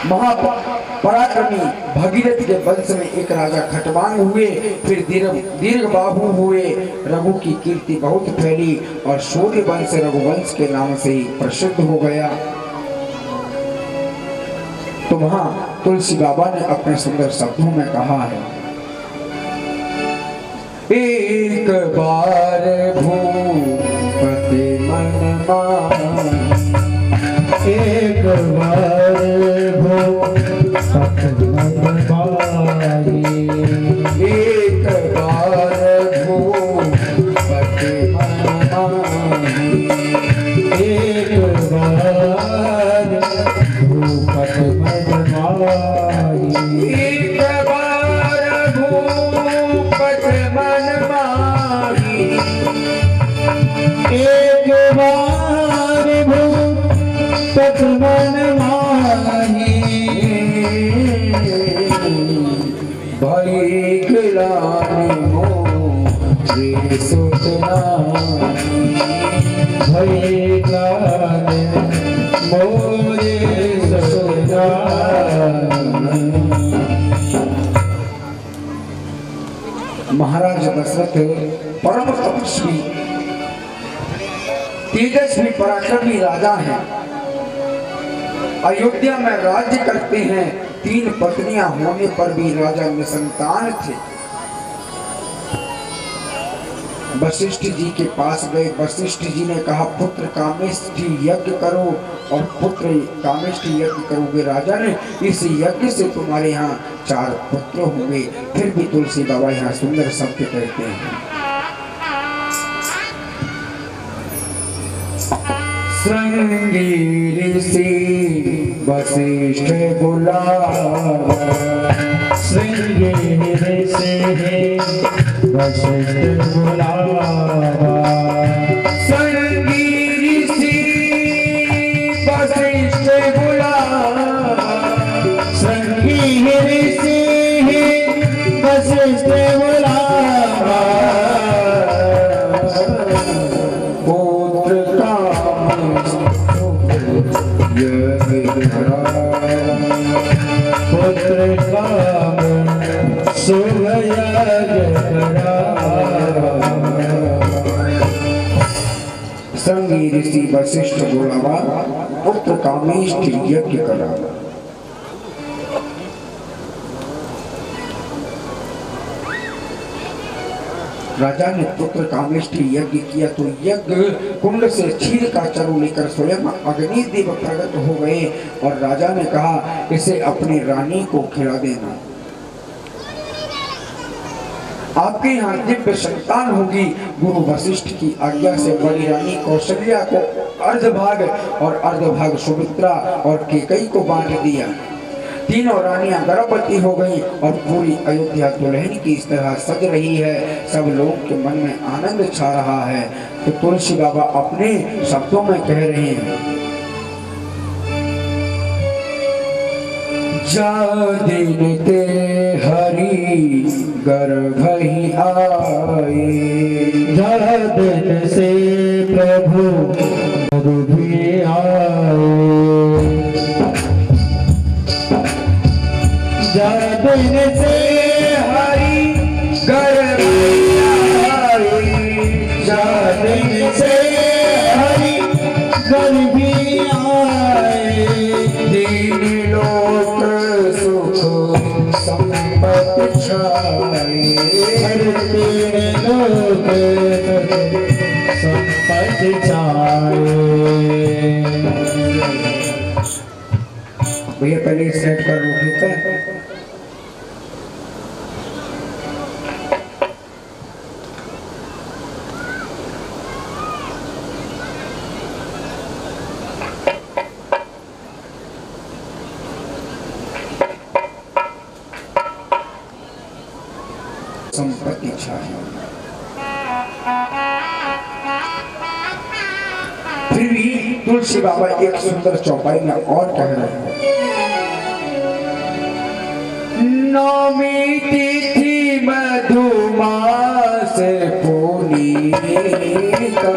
महापराक्रमी भगीरथ के वंश में एक राजा खटवांग हुए, फिर दीर्घ बाहु हुए। रघु की कीर्ति बहुत फैली और सूर्य वंश रघुवंश के नाम से ही प्रसिद्ध हो गया। तो वहां तुलसी बाबा ने अपने सुंदर शब्दों में कहा है, एक बार भूपति मन माही, एक बार भूपति मन माही, एक बार भूपति मन माही, एक बार भूपति मन माही, एक बार भूपति मन माही, एक बार भूपति मन माही, भई गिलानी मोरे सुतना, भई गिलानी मोरे सुतना। महाराज दशरथ परम तपस्वी तेजस्वी पराक्रमी राजा हैं। अयोध्या में राज्य करते हैं। 3 पत्नियां होने पर भी राजा निसंतान थे। वशिष्ठ जी के पास गए। वशिष्ठ जी ने कहा, पुत्र कामेष्टि यज्ञ करो। और पुत्र कामेष्टि यज्ञ करोगे राजा ने, इस यज्ञ से तुम्हारे यहाँ 4 पुत्र होंगे। फिर भी तुलसी बाबा यहाँ सुंदर शब्द कहते हैं, श्रृंगी ऋषि वशिष्ठ बुलावा, श्रृंगी ऋषि वशिष्ठ बुलावा, श्रृंगी ऋषि वशिष्ठ बुलावा, श्रृंगी ऋषि वशिष्ठ बुलावा, पुत्र पुत्र काम शुभ यज्ञ करा। श्रृंगी ऋषि वशिष्ठ बुलावा, पुत्र कामेष्टि यज्ञ करा। राजा ने पुत्र कामेष्टि यज्ञ किया तो यज्ञ कुंड से क्षीर का चरु लेकर स्वयं अग्निदेव प्रकट हो गए और राजा ने कहा, इसे अपनी रानी को खिला देना। आपके यहाँ दिव्य संतान होगी। गुरु वशिष्ठ की आज्ञा से बड़ी रानी कौशल्या को अर्धभाग और अर्धभाग सुमित्रा और केकई को बांट दिया। तीनों रानियां गर्भवती हो गईं और पूरी अयोध्या दुल्हन की इस तरह सज रही है। सब लोगों के मन में आनंद छा रहा है। तो तुलसी बाबा अपने शब्दों में कह रहे हैं, जा दिन ते हरि गर्भ ही आए, जा दिन से प्रभु गर्भ ही आए, मंगल भी आए, तीन लोक सुख संपत्ति छाए। हर तीन लोक संपत्ति छाए। भैया पहले सेट कर लो, ठीक है। संपत्ति छाए। फिर भी तुलसी बाबा एक सुंदर चौपाई में और कह रहे हैं, नौमी तिथि मधुमास पुनीता।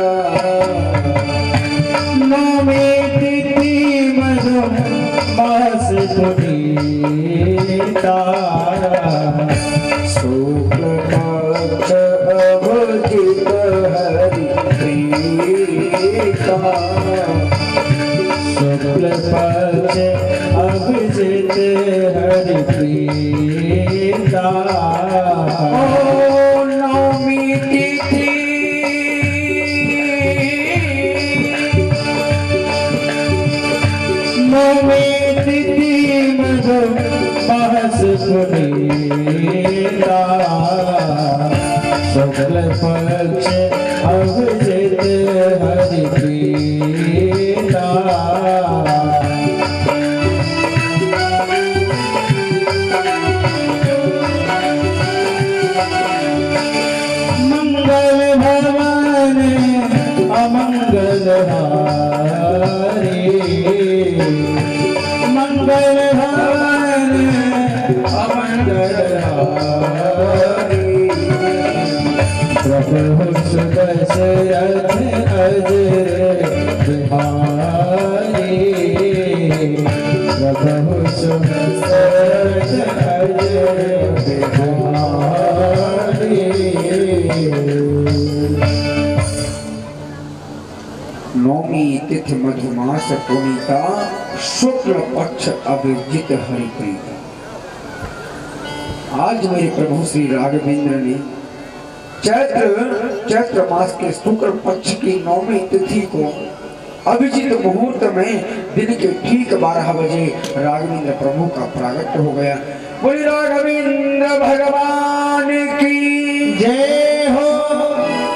नौमी तिथि मधुमास पुनीता। शुक्ल पक्ष अवजित हरि प्रीता। शुक्ल पक्ष अभिजित हरि प्रीता। ओ नौमी तिथि नौमी तिथि मधुमास पुनीता। शुक्ल पक्ष अभिजित हरि प्रीता। मंगल भवन अमंगल हारी। मंगल भवन अमंगल हारी। प्रभु दशरथ अजर बिहारी। प्रभु दशरथ अजर बिहारी। नौमी तिथि मधुमास पुनीता। शुक्ल पक्ष अभिजित हरिप्रीता। आज मेरे प्रभु श्री राघवेंद्र ने चैत्र मास के शुक्ल पक्ष की नौमी तिथि को अभिजित मुहूर्त में दिन के ठीक 12 बजे राघवेंद्र प्रभु का प्रागट्य हो गया। बोले राघवेंद्र भगवान की जय हो।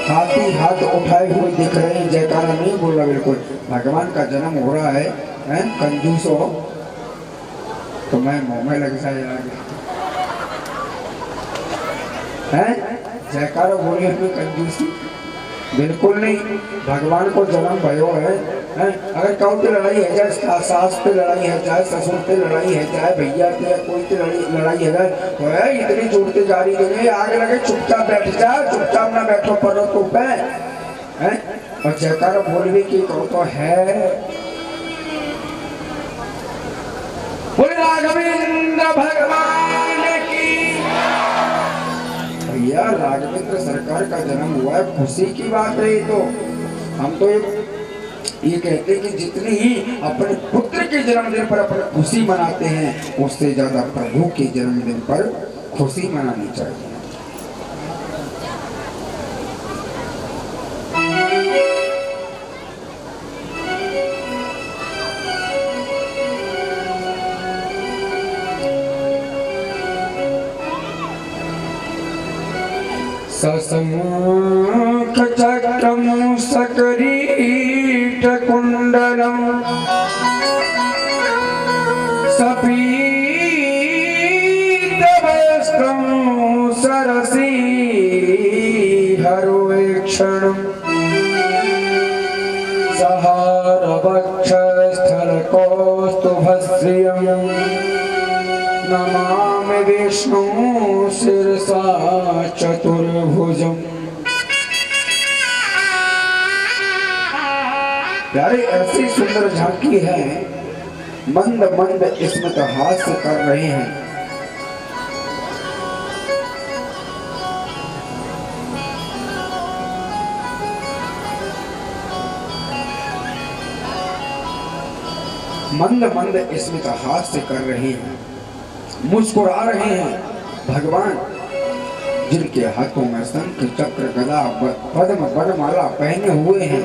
हाथी हाथ उठाए हुए दिख रहे हैं, जयकारा नहीं बोल रहा बिल्कुल। भगवान का जन्म हो रहा है, कंजूस हो तो मैं मुंह में लग जाए आगे हैं। जयकारा बोले हुए कंजूसी बिल्कुल नहीं। भगवान को जन्म भयो है, अगर कहो तो लड़ाई है जाए, सास पे लड़ाई है जाए, ससुर पे लड़ाई है जाए, भैया पे या कोई पे लड़ाई है जाए, तो है इतनी जोड़ते जा रही है, आग लगे चुपचाप बैठ जा, चुपचाप ना बैठो पड़ो तो पे हैं। और जयकारा बोलने की कहो तो है। बोले राघवेंद्र भगवान की। भैया राघवेंद्र सरकार का जन्म हुआ है, खुशी की बात है। तो हम तो ये कहते हैं कि जितनी ही अपने पुत्र के जन्मदिन पर अपने खुशी मनाते हैं, उससे ज्यादा प्रभु के जन्मदिन पर खुशी मनानी चाहिए। ससमुख चक्रम सकरीट कुंडलम सपीत वस्त्रम सरसी हरोक्षणम सहार वक्षस्थल कौस्तुभश्रियम नमामि विष्णु शिरसा चतुर्भुजम। प्यारे ऐसी सुंदर झांकी है, मंद मंद स्मित हास्य कर रहे हैं। मंद मंद स्मित हास्य कर रहे हैं, मुस्कुरा रहे हैं। भगवान जिनके हाथों में शंख चक्र गदा पद्म वरमाला पहने हुए हैं,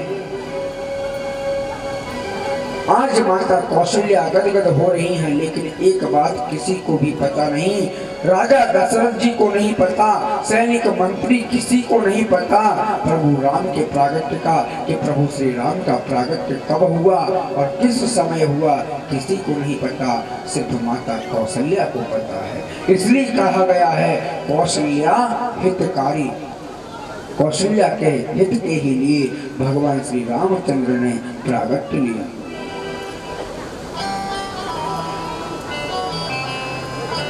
आज माता कौशल्या गदगद हो रही हैं। लेकिन एक बात किसी को भी पता नहीं, राजा दशरथ जी को नहीं पता, सैनिक मंत्री किसी को नहीं पता प्रभु राम के प्रागट्य का, कि प्रभु श्री राम का प्रागट्य कब हुआ और किस समय हुआ, किसी को नहीं पता, सिर्फ माता कौशल्या को पता है। इसलिए कहा गया है कौशल्या हितकारी, कौशल्या के हित के ही लिए भगवान श्री रामचंद्र ने प्रागट्य लिया।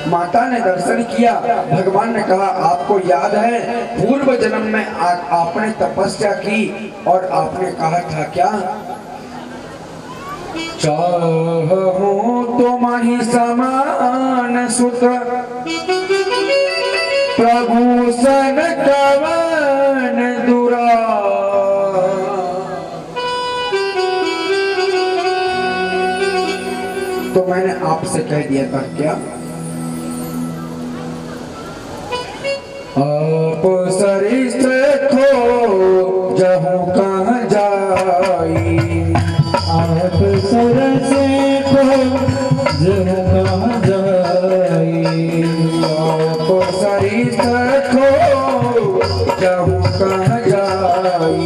माता ने दर्शन किया, भगवान ने कहा आपको याद है पूर्व जन्म में आपने तपस्या की और आपने कहा था क्या, चाहूं तुम्हारी समान सुत प्रभु सन कवन दुरा। तो मैंने आपसे कह दिया था क्या, आप सरिस खो जहूं कहाँ जाई, आप सरस खो जहूं कहाँ जाई, आप सरिस खो जहूं कहाँ जाई,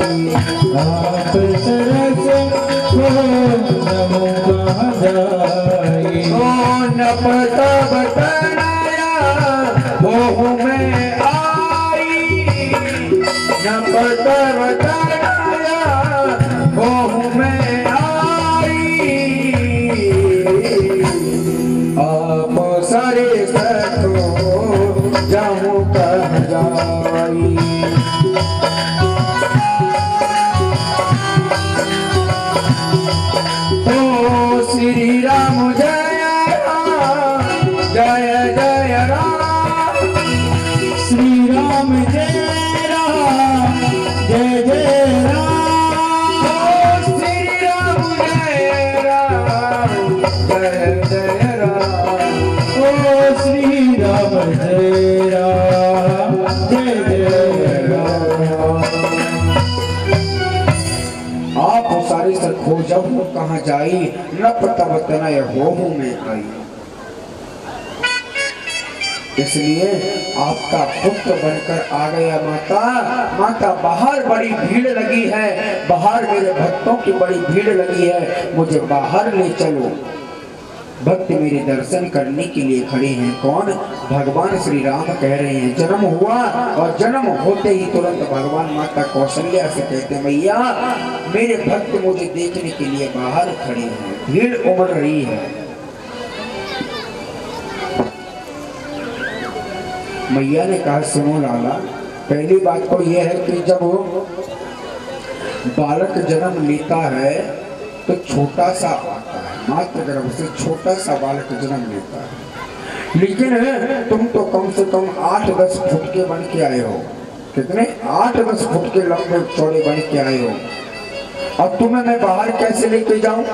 आप सरस खो जहूं कहाँ जाई। ओ न पता बताया वो में न पता बताया वो में आई, आप सारे सखो जाऊं कह जाई। ओ श्री राम जय राम जय जय राम, श्री राम जय जय जय राम, ओ श्री राम जय राम जय जय राम, ओ श्री राम जय राम जय जय राम। आप सारे सर खोजब कहाँ जाई, न पता तनय हो में आई। इसलिए आपका पुत्र बनकर आ गया माता। माता बाहर बड़ी भीड़ लगी है, बाहर मेरे भक्तों की बड़ी भीड़ लगी है, मुझे बाहर ले चलो। भक्त मेरे दर्शन करने के लिए खड़े हैं। कौन? भगवान श्री राम कह रहे हैं। जन्म हुआ और जन्म होते ही तुरंत भगवान माता कौशल्या से कहते मैया मेरे भक्त मुझे देखने के लिए बाहर खड़े हैं, भीड़ उमड़ रही है। मैया ने कहा सुनो लाला, पहली बात तो यह है कि जब बालक जन्म लेता है तो छोटा सा आता है, मात्र गर्भ से छोटा सा बालक जन्म लेता है। लेकिन तुम तो कम से कम 8-10 फुट के बन के आए हो। कितने? 8-10 फुट के लंबे चौड़े बन के आए हो। अब तुम्हें मैं बाहर कैसे लेके जाऊं?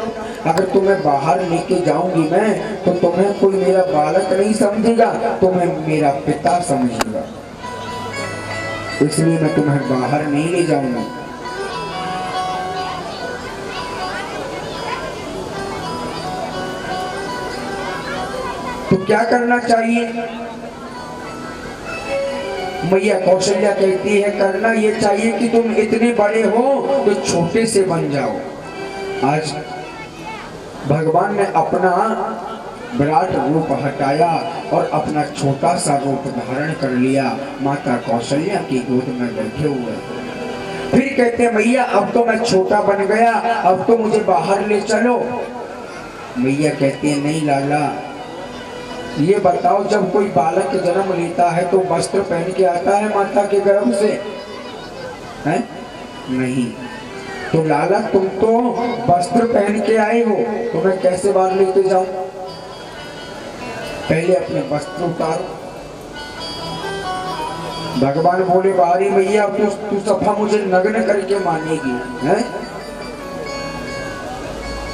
अगर तुम्हें बाहर लेके जाऊंगी मैं तो तुम्हें कोई मेरा बालक नहीं समझेगा, तुम्हें मेरा पिता समझेगा। इसलिए मैं तुम्हें बाहर नहीं ले जाऊंगा। तो क्या करना चाहिए? मैया कौशल्या कहती है करना ये चाहिए कि तुम इतने बड़े हो तो छोटे से बन जाओ। आज भगवान ने अपना विराट रूप हटाया और अपना छोटा सा रूप धारण कर लिया, माता कौशल्या की गोद में बैठे हुए। फिर कहते हैं मैया अब तो मैं छोटा बन गया, अब तो मुझे बाहर ले चलो। मैया कहती है नहीं लाला, ये बताओ जब कोई बालक जन्म लेता है तो वस्त्र पहन के आता है माता के गर्भ से? है नहीं। तो लाला तुम तो वस्त्र पहन के आए हो, तो मैं कैसे बाहर लेके जाऊं? पहले अपने वस्त्र उतारो। भगवान बोले बारी मैया तू सफा मुझे नग्न करके मानेगी है?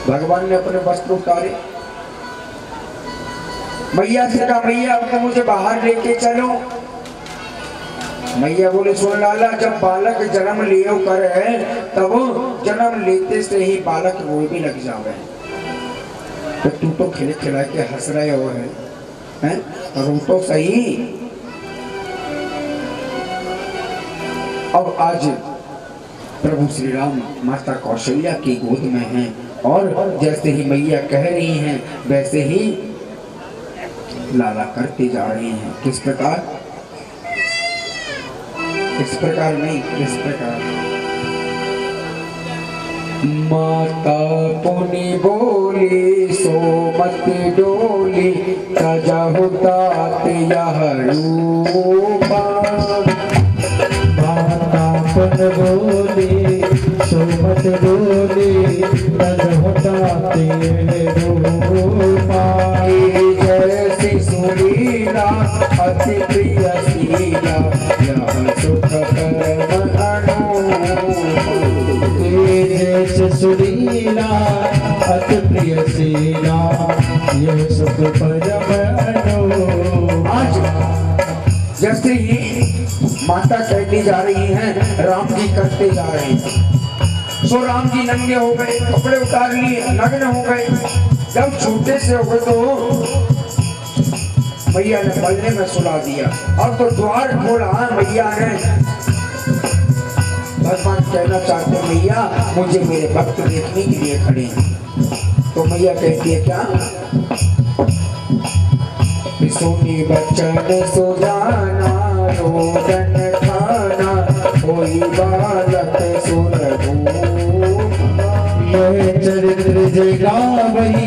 भगवान ने अपने वस्त्र उतारे, मैया से कहा मैया अब तो मुझे बाहर लेके चलो। मैया बोले सुन लाला, जब बालक जन्म लियो कर है तब जन्म लेते से ही बालक रोए भी लग जावे, तो तू तो खिले खिला के हंस रहे हो है? रो तो सही। अब आज प्रभु श्री राम माता कौशल्या की गोद में हैं और जैसे ही मैया कह रही हैं वैसे ही लाला करते जा रहे हैं। किस प्रकार? इस प्रकार नहीं, किस प्रकार? माता पुनि बोली सो मत डोली, तजहु तात यह रूपा। माता पुनि बोली सो मत डोली, तजहु तात यह रूपा। जैसी सुरीला अति प्रिय शीला, यह सुख परम अनूपा। जैसे सुरीला अति प्रिय शीला, यह सुख परम अनूपा। आज जैसे ही माता कहती जा रही हैं राम जी करते जा रहे हैं, सो राम जी नंगे हो गए, कपड़े उतार लिए, नग्न हो गए। जब छोटे से हो गए तो मैया ने पलने में सुला दिया। अब तो द्वार खोला मैया ने। भगवान कहना चाहते मैया मुझे मेरे भक्त देखने के लिए खड़े हैं। तो मैया कहती है क्या? सुनी बचन सुजाना, रोदन खाना, कोई बालक सुन यह चरित्र जगावई,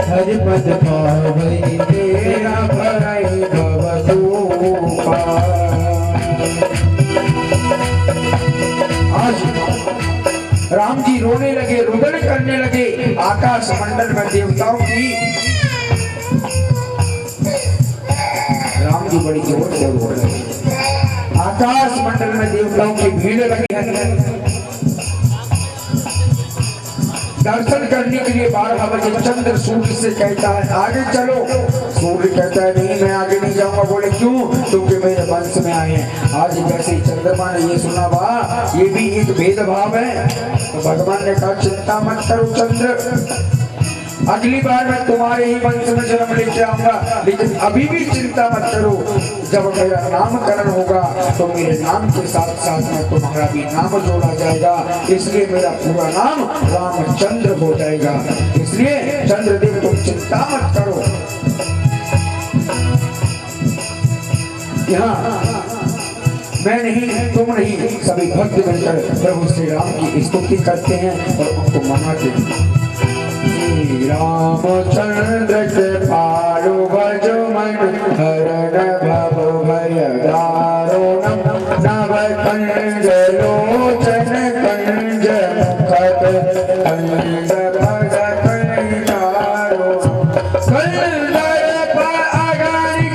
हर पद पावई, तेरा भरई भवतूपा। आज राम जी रोने लगे, रुदन करने लगे। आकाश मंडल में देवताओं की, राम जी बड़ी जोर से बोल रहे, आकाश मंडल में देवताओं की भीड़ लगी है। दर्शन करने के लिए 12 बजे चंद्र सूर्य से कहता है आगे चलो। सूर्य कहता है नहीं मैं आगे नहीं जाऊंगा। बोले क्यों? क्योंकि मेरे वंश में आए हैं। आज जैसे चंद्रमा ने ये सुना वाह ये भी एक भेदभाव है, तो भगवान ने कहा चिंता मत करो चंद्र, अगली बार मैं तुम्हारे ही वंश में जन्म लेके आऊंगा, लेकिन अभी भी चिंता मत करो। जब मेरा नामकरण होगा तो मेरे नाम के साथ साथ में तुम्हारा भी नाम जोड़ा जाएगा, इसलिए मेरा पूरा नाम रामचंद्र हो जाएगा। इसलिए चंद्रदेव तुम चिंता मत करो। यहाँ मैं नहीं, तुम नहीं, सभी भक्त मिलकर प्रभु श्री राम की स्तुति करते हैं और उनको मनाते हैं। रामचंद्र के पालु भज मन, हरण भव भय दारुणम, नव कंज लोचन कंज मुखत, कंज भज कंजारो, कंदर अगणि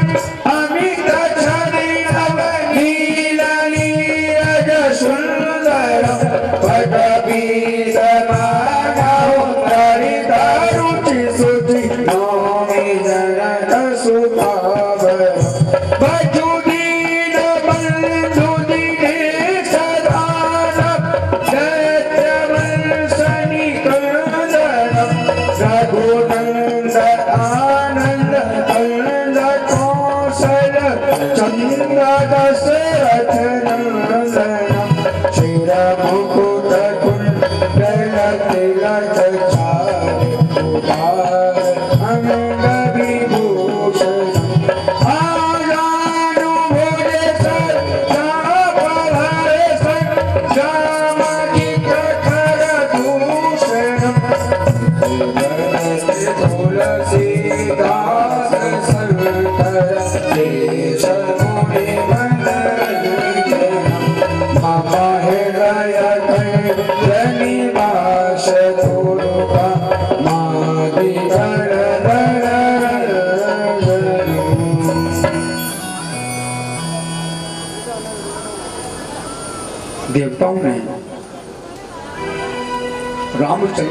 अमित छवि नव नील नीरज सुंदर, पदवीर तुलसी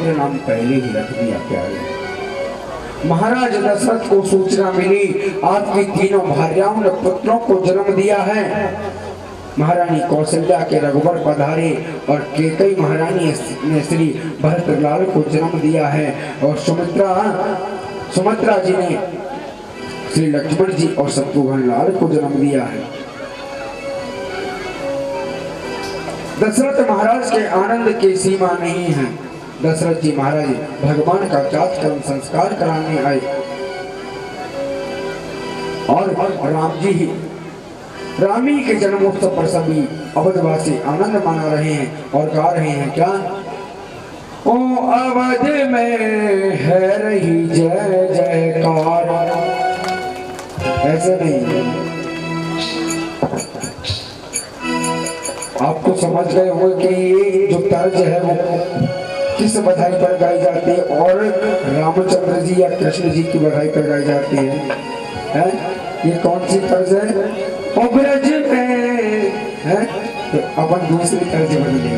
दूसरे नाम पहले ही रख दिया प्यारे। महाराज दशरथ को सूचना मिली आपकी तीनों भार्याओं ने पुत्रों को जन्म दिया है। महारानी कौशल्या के रघुवर पधारे और कैकेयी महारानी ने श्री भरतलाल को जन्म दिया है और सुमित्रा जी ने श्री लक्ष्मण जी और शत्रुघ्न लाल को जन्म दिया है। दशरथ महाराज के आनंद की सीमा नहीं है। दशरथ जी महाराज भगवान का जात कर्म संस्कार कराने आए और रामी के जन्मोत्सव पर सभी अवधवासी आनंद मना रहे हैं और गा रहे हैं क्या? ओ अवध में है रही जय जयकार। ऐसे नहीं, आप तो समझ गए हो कि ये जो तर्ज है वो किस बधाई पर गाई जाती है और रामचंद्र जी या कृष्ण जी की बधाई पर गाई जाती है? ये कौन सी तर्ज है? ओ ब्रज में है, तो अपन दूसरी तर्ज बदलेंगे।